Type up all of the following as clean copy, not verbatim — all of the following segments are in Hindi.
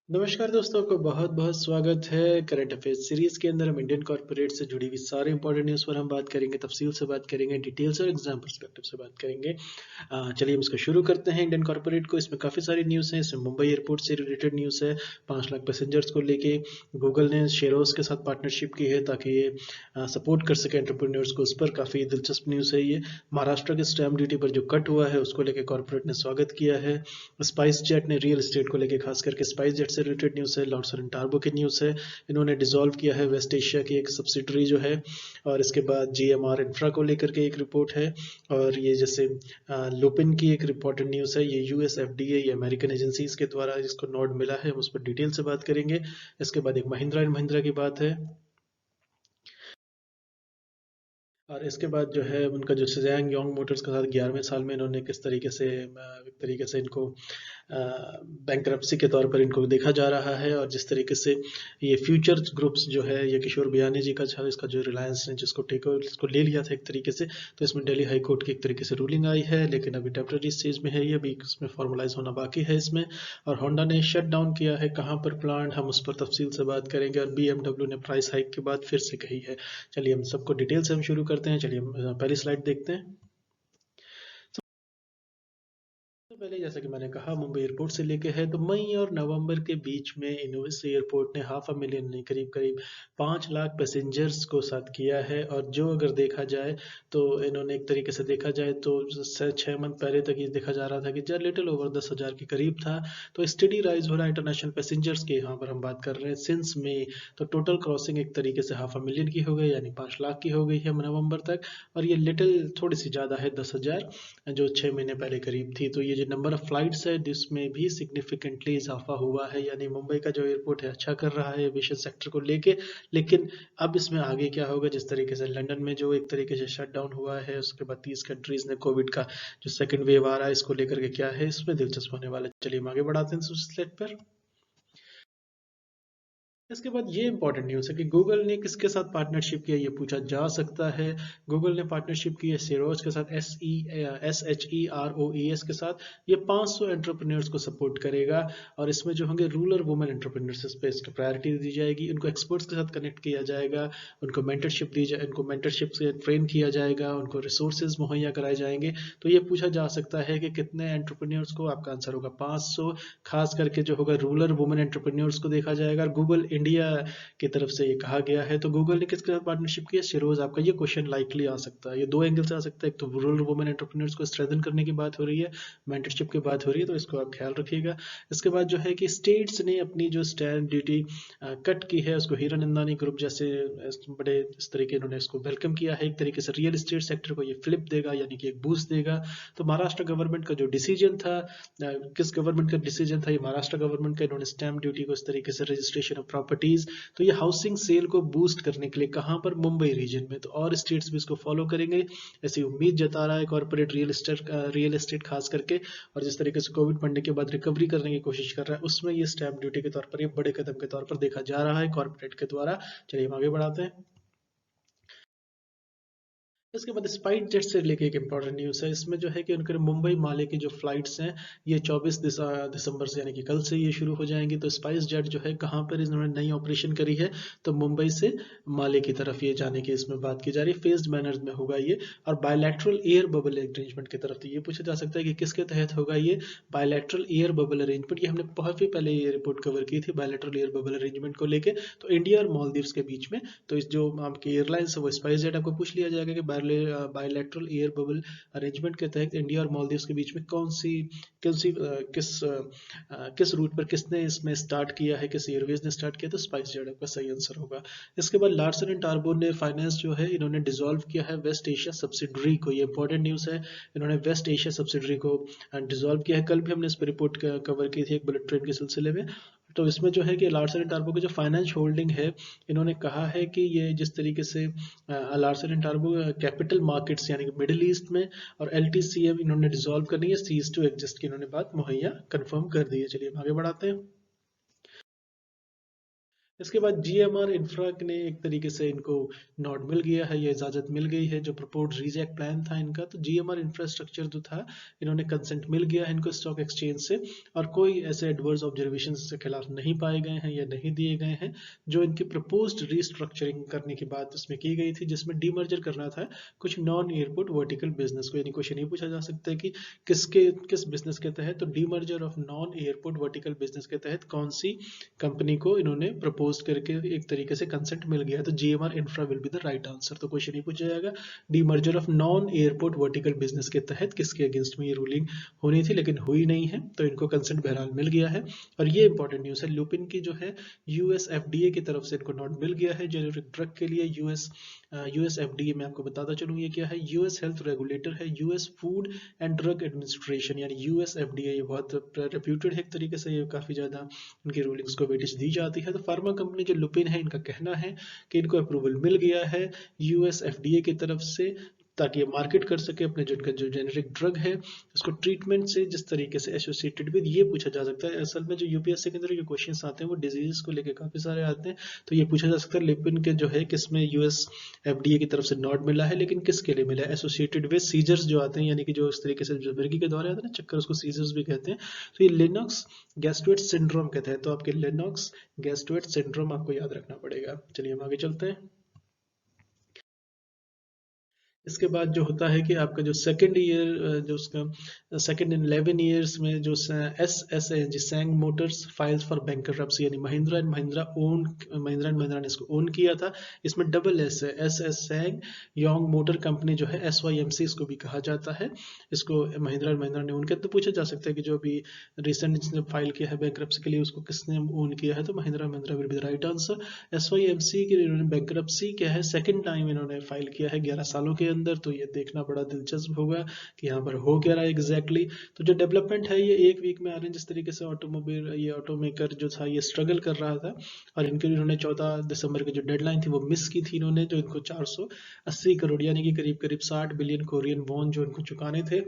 नमस्कार दोस्तों को बहुत बहुत स्वागत है करंट अफेयर्स सीरीज के अंदर। हम इंडियन कॉर्पोरेट से जुड़ी हुई सारी इंपॉर्टेंट न्यूज़ पर हम बात करेंगे, तफसील से बात करेंगे, डिटेल्स और एग्जाम पर्सपेक्टिव से बात करेंगे। चलिए हम इसको शुरू करते हैं। इंडियन कॉर्पोरेट को इसमें काफ़ी सारी न्यूज़ है। इसमें मुंबई एयरपोर्ट से रिलेटेड न्यूज़ है। 5 लाख पैसेंजर्स को लेके गूगल ने शेरोज के साथ पार्टनरशिप की है ताकि ये सपोर्ट कर सके एंटरप्रेन्योर्स को। उस पर काफ़ी दिलचस्प न्यूज़ है ये। महाराष्ट्र के स्टैम्प ड्यूटी पर जो कट हुआ है उसको लेकर कॉर्पोरेट ने स्वागत किया है। स्पाइस जेट ने रियल एस्टेट को लेकर, खास करके स्पाइस जेट से रिलेटेड न्यूज़ है। लॉर्डसन टार्बो की न्यूज़ है। इन्होंने डिसॉल्व किया है वेस्ट एशिया की एक सब्सिडरी जो है। और इसके बाद जीएमआर इंफ्रा को लेकर के एक रिपोर्ट है। और ये जैसे लुपिन की एक इम्पॉर्टेंट न्यूज़ है। ये यूएस एफडीए, ये अमेरिकन एजेंसीज के द्वारा इसको नोड मिला है, हम उस पर डिटेल से बात करेंगे। इसके बाद एक महिंद्रा एंड महिंद्रा की बात है। और इसके बाद जो है उनका जो सिजैंग योंग मोटर्स के साथ 11वें साल में इन्होंने किस तरीके से एक तरीके से इनको बैंकरप्सी के तौर पर इनको देखा जा रहा है। और जिस तरीके से ये फ्यूचर ग्रुप्स जो है, ये किशोर बियानी जी का इसका जो रिलायंस ने जिसको टेक ओवर इसको ले लिया था एक तरीके से, तो इसमें दिल्ली हाई कोर्ट की एक तरीके से रूलिंग आई है, लेकिन अभी टेम्पररी स्टेज में है ये, अभी इसमें फॉर्मलाइज होना बाकी है इसमें। और होंडा ने शट डाउन किया है कहाँ पर प्लांट, हम उस पर तफसील से बात करेंगे। और बीएमडब्ल्यू ने प्राइस हाइक के बाद फिर से कही है। चलिए हम सबको डिटेल से हम शुरू करते हैं। चलिए हम पहली स्लाइड देखते हैं। तो पहले जैसा कि मैंने कहा, मुंबई एयरपोर्ट से लेके है तो मई और नवंबर के बीच में इनोवेस एयरपोर्ट ने 500,000 नहीं, करीब करीब 5 लाख पैसेंजर्स को साथ किया है। और जो अगर देखा जाए तो इन्होंने एक तरीके से देखा जाए तो 6 मंथ पहले तक ये देखा जा रहा था कि जो लिटिल ओवर 10,000 के करीब था। तो स्टडी राइज हो रहा है इंटरनेशनल पैसेंजर्स के, यहाँ पर हम बात कर रहे हैं सिंस में। तो टोटल क्रॉसिंग एक तरीके से 500,000 की हो गई, यानी 5 लाख की हो गई है नवंबर तक। और ये लिटिल थोड़ी सी ज़्यादा है 10,000 जो 6 महीने पहले करीब थी। तो ये जो नंबर ऑफ फ्लाइट्स है जिसमें भी सिग्निफिकेंटली इजाफा हुआ है, यानी मुंबई का जो एयरपोर्ट है अच्छा कर रहा है एविएशन सेक्टर को लेके। लेकिन अब इसमें आगे क्या होगा, जिस तरीके से लंदन में जो एक तरीके से शट डाउन हुआ है, उसके बाद 30 कंट्रीज ने कोविड का जो सेकंड वेव आ रहा है इसको लेकर के क्या है, इसमें दिलचस्प होने वाला है। चलिए हम आगे बढ़ाते हैं स्लाइड पर। इसके बाद ये इंपॉर्टेंट न्यूज़ है कि गूगल ने किसके साथ पार्टनरशिप किया, ये पूछा जा सकता है। गूगल ने पार्टनरशिप की है सेरोज के साथ, SHEROES के साथ। ये 500 एंटरप्रेन्योर्स को सपोर्ट करेगा। और इसमें जो होंगे रूरल वुमेन एंटरप्रेन्योर्स पे इसको प्रायोरिटी दी जाएगी। उनको एक्सपर्ट्स के साथ कनेक्ट किया जाएगा, उनको मेंटरशिप दी जाए, उनको मेंटरशिप से ट्रेन किया जाएगा, उनको रिसोर्सेज मुहैया कराए जाएंगे। तो ये पूछा जा सकता है कि कितने एंटरप्रेन्योर्स को, आपका आंसर होगा 500। खास करके जो होगा रूरल वुमेन एंटरप्रेन्योर्स को देखा जाएगा। गूगल इंडिया की तरफ से ये कहा गया है। तो गूगल ने किसके साथ पार्टनरशिप की है, शिरोज। आपका ये क्वेश्चन लाइकली आ सकता है, ये दो एंगल से आ सकता है। एक तो रूरल वुमेन एंटरप्रेन्योर्स को स्ट्रेंथन करने की बात हो रही है, मेंटरशिप की बात हो रही है, तो इसको आप ख्याल रखिएगा। इसके बाद जो है कि स्टेट्स ने अपनी जो स्टैंप ड्यूटी कट की है उसको हीरानंदानी ग्रुप जैसे बड़े इस तरीके इन्होंने इसको वेलकम किया है। एक तरीके से रियल एस्टेट सेक्टर को ये फ्लिप देगा, यानी कि एक बूस्ट देगा। तो महाराष्ट्र गवर्नमेंट का जो डिसीजन था, किस गवर्नमेंट का डिसीजन था, ये महाराष्ट्र गवर्नमेंट का। इन्होंने स्टैम्प ड्यूटी को इस तरीके से रजिस्ट्रेशन ऑफ प्रॉपर्टीज, तो ये हाउसिंग सेल को बूस्ट करने के लिए, कहाँ पर, मुंबई रीजन में। तो और स्टेट्स भी इसको फॉलो करेंगे ऐसी उम्मीद जता रहा है कॉर्पोरेट रियल एस्टेट खास करके। और जिस तरीके से कोविड पड़ने के बाद रिकवरी करने की कोशिश कर रहा है, उसमें ये स्टैम्प ड्यूटी के तौर पर ये बड़े कदम के तौर पर देखा जा रहा है कॉर्पोरेट के द्वारा। चलिए हम आगे बढ़ाते हैं। इसके बाद स्पाइस जेट से लेके एक इंपॉर्टेंट न्यूज़ है। इसमें जो है कि उनके मुंबई माले की जो फ्लाइट्स हैं, ये 24 दिसंबर से, यानी कि कल से ये शुरू हो जाएंगी। तो स्पाइस जेट जो है कहाँ पर इन्होंने नई ऑपरेशन करी है, तो मुंबई से माले की तरफ ये जाने की इसमें बात की जा रही है। फेज्ड मैनर्स में होगा ये। और बायलैटरल एयर बबल अरेंजमेंट की तरफ, तो ये पूछा जा सकता है कि किसके तहत होगा ये बायलैटरल एयर बबल अरेंजमेंट। ये हमने बहुत ही पहले ये रिपोर्ट कवर की थी बायलैटरल एयर बबल अरेंजमेंट को लेके। तो इंडिया और मालदीव्स के बीच में, तो इस जो आपकी एयरलाइंस है वो स्पाइस जेट, आपको पूछ लिया जाएगा कि बायलैटरल एयर बबल अरेंजमेंट के तहत इंडिया और मालदीव्स के बीच में कौन सी कौन सी किस रूट पर किसने इसमें स्टार्ट किया है, किस एयरवेज ने स्टार्ट किया, तो स्पाइस जेट आपका सही आंसर होगा। इसके बाद लार्सन एंड टार्बो ने फाइनेंस जो है इन्होंने डिसॉल्व किया है वेस्ट एशिया सब्सिडरी को। ये इंपॉर्टेंट न्यूज़ है। इन्होंने वेस्ट एशिया सब्सिडरी को डिसॉल्व किया है। कल भी हमने इस पर रिपोर्ट कवर की थी एक बुलेट ट्रेन के सिलसिले में। तो इसमें जो है कि लार्सन एंड टार्बो की जो फाइनेंस होल्डिंग है, इन्होंने कहा है कि ये जिस तरीके से Larsen and turbo capital markets यानी कि मिडिल ईस्ट में और LTCM इन्होंने डिसॉल्व करनी है, सीज टू एग्जिस्ट की इन्होंने बात मुहैया कंफर्म कर दी है। चलिए हम आगे बढ़ाते हैं। इसके बाद जीएमआर इंफ्रा ने एक तरीके से इनको नॉट मिल गया है, ये इजाज़त मिल गई है जो प्रपोज रीजैक प्लान था इनका, तो जीएमआर इंफ्रास्ट्रक्चर जो था इन्होंने कंसेंट मिल गया है इनको स्टॉक एक्सचेंज से, और कोई ऐसे एडवर्स ऑब्जर्वेशन के खिलाफ नहीं पाए गए हैं या नहीं दिए गए हैं जो इनकी प्रपोज्ड रीस्ट्रक्चरिंग करने के बाद उसमें की गई थी, जिसमें डीमर्जर करना था कुछ नॉन एयरपोर्ट वर्टिकल बिजनेस को। यानी क्वेश्चन ये पूछा जा सकता है कि किस बिजनेस के तहत, तो demerger of non airport vertical business के तहत कौन सी कंपनी को इन्होंने प्रपोज करके एक तरीके से कंसेंट मिल गया, तो GMR infra will be the right answer. तो क्वेश्चन ये पूछा जाएगा D merger of non airport vertical business के तहत किसके अगेंस्ट में ये रूलिंग होनी थी लेकिन हुई नहीं है, तो इनको कंसेंट बहरहाल मिल गया है। और ये इंपॉर्टेंट न्यूज है, लुपिन की जो है यूएस एफडीए की तरफ से इनको नॉट मिल गया है जेनेरिक ड्रग के लिए। यूएस एफडीए में आपको बताता चलूँ ये क्या है, यूएस हेल्थ रेगुलेटर है, US food and drug administration यानी यूएस एफडीए, ये बहुत रेप्यूटेड है एक तरीके से, ये काफी ज्यादा इनकी रूलिंग्स को वेटेज दी जाती है। तो फार्मा कंपनी जो लुपिन है इनका कहना है कि इनको अप्रूवल मिल गया है यूएस एफडीए की तरफ से, ताकि ये मार्केट कर सके अपने जिनका जो जेनेरिक ड्रग है उसको ट्रीटमेंट से जिस तरीके से एसोसिएटेड विद, ये पूछा जा सकता है। असल में जो यूपीएससी के अंदर जो क्वेश्चंस आते हैं वो डिजीज को लेके काफी सारे आते हैं, तो ये पूछा जा सकता है लिपिन के जो है किसमें यूएस एफडीए की तरफ से नॉट मिला है, लेकिन किसके लिए मिला है, एसोसिएटेड विद सीजर्स जो आते हैं, यानी कि जो इस तरीके से जो मिर्गी के दौरे आते हैं ना चक्कर, उसको सीजर्स भी कहते हैं। तो ये लेनॉक्स गैस्ट्रोइड सिंड्रोम कहते हैं, तो आपके लेनॉक्स गैस्ट्रोइड सिंड्रोम आपको याद रखना पड़ेगा। चलिए हम आगे चलते हैं। इसके बाद जो होता है कि आपका जो सेकंड ईयर जो उसका सेकंड इन 11 ईयर्स में जो S S A G Ssang Motors files for bankruptcy, यानी महिंद्रा एंड महिंद्रा ने इसको ओन किया था। इसमें डबल एस है, S S सैंग Yong motor company जो है SYMC इसको भी कहा जाता है, इसको महिंद्रा एंड महिंद्रा ने ओन किया। तो पूछा जा सकता है कि जो अभी रिसेंट जिसने फाइल किया है बैंकरप्सी के लिए उसको किसने ओन किया है, तो Mahindra will be the right answer. SYMC की इन्होंने बैंकरप्सी क्या है सेकंड टाइम इन्होंने फाइल किया है 11 सालों के अंदर, तो ये देखना बड़ा दिलचस्प होगा कि यहाँ पर हो क्या रहा है एग्जैक्टली। तो जो डेवलपमेंट है ये एक वीक में आ रहे हैं, जिस तरीके से ऑटोमोबाइल ये ऑटोमेकर जो था ये स्ट्रगल कर रहा था, और इनके लिए इन्होंने 14 दिसंबर की जो डेडलाइन थी वो मिस की थी इन्होंने, जो इनको 480 करोड़ यानी कि करीब करीब 60 बिलियन कोरियन वॉन जो इनको चुकाने थे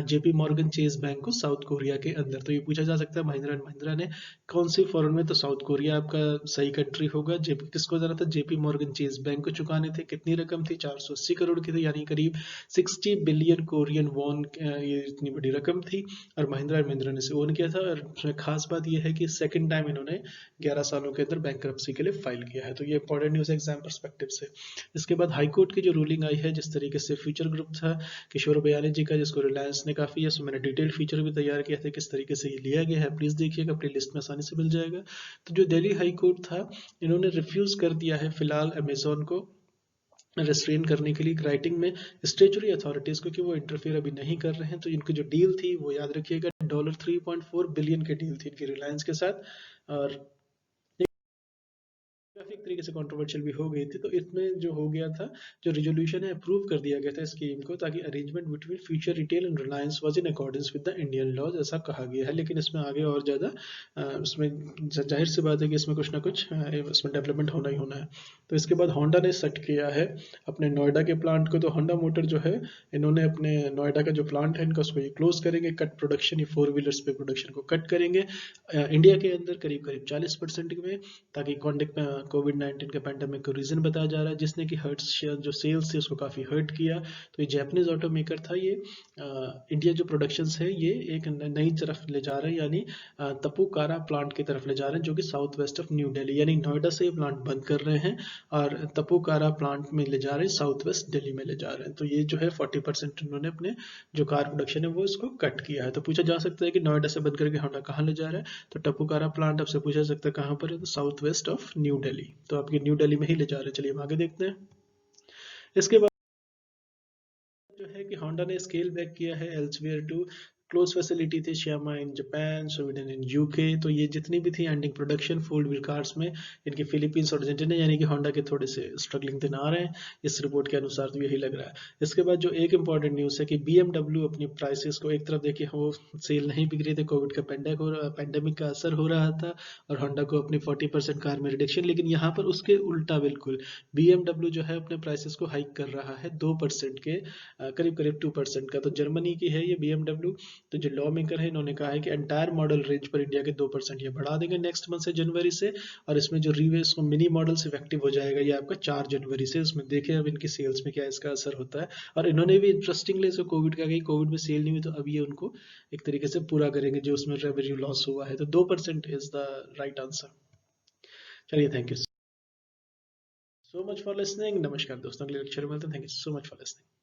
जेपी मॉर्गन चेज बैंक को साउथ कोरिया के अंदर। तो ये पूछा जा सकता है महिंद्रा एंड महिंद्रा ने कौन सी फॉरेन में, तो साउथ कोरिया आपका सही कंट्री होगा। जेपी किसको जाना था, जेपी मॉर्गन चेज बैंक को चुकाने थे, कितनी रकम थी 480 करोड़ की थी, यानी करीब 60 बिलियन कोरियन वॉन, ये इतनी बड़ी रकम थी, और महिंद्रा एंड महिंद्रा ने इसे ओन किया था। और उसमें खास बात यह है कि सेकंड टाइम इन्होंने 11 सालों के अंदर बैंकरप्सी के लिए फाइल किया है, तो ये इंपॉर्टेंट न्यूज है एग्जाम परस्पेक्टिव से। इसके बाद हाईकोर्ट की जो रूलिंग आई है, जिस तरीके से फ्यूचर ग्रुप था किशोर बयानी जी का, जिसको रिलायंस ने काफी है, सो मैंने डिटेल फीचर भी तैयार किया था किस तरीके से ये लिया गया है, प्लीज देखिएगा, अपनी लिस्ट में आसानी से मिल जाएगा। तो जो दिल्ली हाई कोर्ट था इन्होंने रिफ्यूज कर दिया है फिलहाल अमेजोन को रेस्ट्रेन करने के लिए राइटिंग में स्टेचुरी अथॉरिटीज, क्योंकि वो इंटरफेयर अभी नहीं कर रहे हैं। तो इनकी जो डील थी वो याद रखिएगा $3.4 बिलियन की डील थी इनकी रिलायंस के साथ, और काफी एक तरीके से कंट्रोवर्शियल भी हो गई थी। तो इसमें जो हो गया था, जो रिजोल्यूशन है अप्रूव कर दिया गया था स्कीम को, ताकि arrangement between Future Retail and Reliance was in accordance with the Indian laws, ऐसा कहा गया है। लेकिन इसमें आगे और ज्यादा उसमें जाहिर सी बात है कि इसमें कुछ ना कुछ इसमें डेवलपमेंट होना ही होना है। तो इसके बाद होंडा ने सेट किया है अपने नोएडा के प्लांट को, तो होंडा मोटर जो है इन्होंने अपने नोएडा का जो प्लांट है इनका उसको ये क्लोज करेंगे, कट प्रोडक्शन, ये 4 व्हीलर्स पे प्रोडक्शन को कट करेंगे इंडिया के अंदर करीब करीब 40% में, ताकि कोविड-19 के पैंडेमिक को रीजन बताया जा रहा है, जिसने कि हर्ट्स जो सेल्स थी उसको काफी हर्ट किया। तो ये जैपनीज ऑटोमेकर था, ये इंडिया जो प्रोडक्शंस है ये एक नई तरफ ले जा रहे हैं, यानी तपुकारा प्लांट की तरफ ले जा रहे हैं, जो कि south west of new Delhi, यानी नोएडा से ये प्लांट बंद कर रहे हैं और तपुकारा प्लांट में ले जा रहे हैं, साउथ वेस्ट दिल्ली में ले जा रहे हैं। तो ये जो है 40% उन्होंने अपने जो कार प्रोडक्शन है वो इसको कट किया है। तो पूछा जा सकता है कि नोएडा से बंद करके होंडा कहाँ ले जा रहा है, तो टपुकारा प्लांट आपसे पूछा जा सकता है कहाँ पर है, तो south west of new Delhi, तो आपके न्यू दिल्ली में ही ले जा रहे हैं। चलिए हम आगे देखते हैं। इसके बाद जो है कि होंडा ने स्केल बैक किया है एल्सवेयर टू क्लोज फैसिलिटी थी Shyama in Japan, Sweden in UK, तो ये जितनी भी थी ending production four wheel cars में इनकी फिलीपींस और अर्जेंटीना, यानी कि होंडा के थोड़े से स्ट्रगलिंग दिन आ रहे हैं इस रिपोर्ट के अनुसार, तो यही लग रहा है। इसके बाद जो एक इंपॉर्टेंट न्यूज़ है कि BMW अपनी प्राइसेस को, एक तरफ देखिए वो सेल नहीं बिक रही थी, कोविड का पैंडेमिक का असर हो रहा था, और होंडा को अपनी 40% कार में रिडक्शन, लेकिन यहाँ पर उसके उल्टा बिल्कुल BMW जो है अपने प्राइसेस को हाइक कर रहा है 2% के करीब करीब 2% का। तो जर्मनी की है ये BMW, तो जो लॉ मेकर है इन्होंने कहा है कि एंटायर मॉडल रेंज पर इंडिया के 2% ये बढ़ा देंगे नेक्स्ट मंथ से, जनवरी से, और इसमें जो रीवेस मिनी मॉडल्स इफेक्टिव हो जाएगा ये आपका 4 जनवरी से। उसमें देखें अब इनकी सेल्स में क्या इसका असर होता है। और इन्होंने भी इंटरेस्टिंगली इसको कोविड का कही, कोविड में सेल नहीं हुई तो अब ये उनको एक तरीके से पूरा करेंगे जो उसमें रेवेन्यू लॉस हुआ है। तो 2% इज द राइट आंसर। चलिए, thank you so much for listening. नमस्कार दोस्तों, अगले लेक्चर में मिलते हैं। Thank you so much for listening.